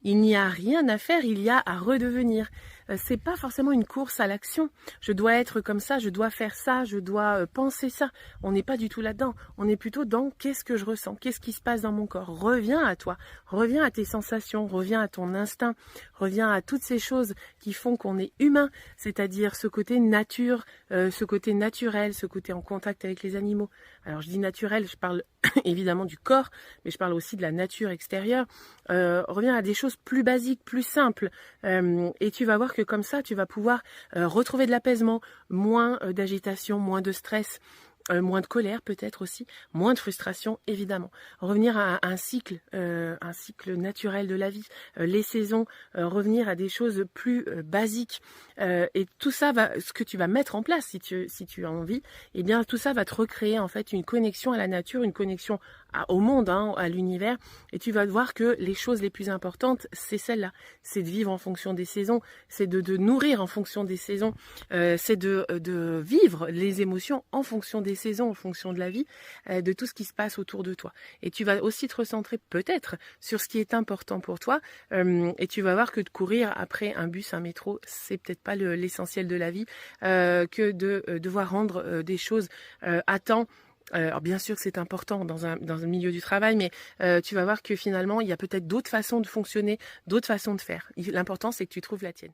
Il n'y a rien à faire, il y a à redevenir. C'est pas forcément une course à l'action. Je dois être comme ça, je dois faire ça, je dois penser ça. On n'est pas du tout là-dedans. On est plutôt dans qu'est-ce que je ressens, qu'est-ce qui se passe dans mon corps. Reviens à toi, reviens à tes sensations, reviens à ton instinct, reviens à toutes ces choses qui font qu'on est humain, c'est-à-dire ce côté nature, ce côté naturel, ce côté en contact avec les animaux. Alors je dis naturel, je parle évidemment du corps, mais je parle aussi de la nature extérieure. Reviens à des choses plus basiques, plus simples, et tu vas voir que comme ça, tu vas pouvoir retrouver de l'apaisement, moins d'agitation, moins de stress. Moins de colère peut-être aussi, moins de frustration évidemment. Revenir à un cycle naturel de la vie, les saisons, revenir à des choses plus basiques. Et tout ça ce que tu vas mettre en place si tu as envie, eh bien tout ça va te recréer en fait une connexion à la nature, une connexion au monde, hein, à l'univers. Et tu vas voir que les choses les plus importantes, c'est celle-là. C'est de vivre en fonction des saisons, c'est de nourrir en fonction des saisons, c'est de vivre les émotions en fonction des saisons, en fonction de la vie, de tout ce qui se passe autour de toi. Et tu vas aussi te recentrer peut-être sur ce qui est important pour toi, et tu vas voir que de courir après un bus, un métro, c'est peut-être pas l'essentiel de la vie, que de devoir rendre des choses à temps. Alors bien sûr que c'est important dans un milieu du travail, mais tu vas voir que finalement, il y a peut-être d'autres façons de fonctionner, d'autres façons de faire. L'important, c'est que tu trouves la tienne.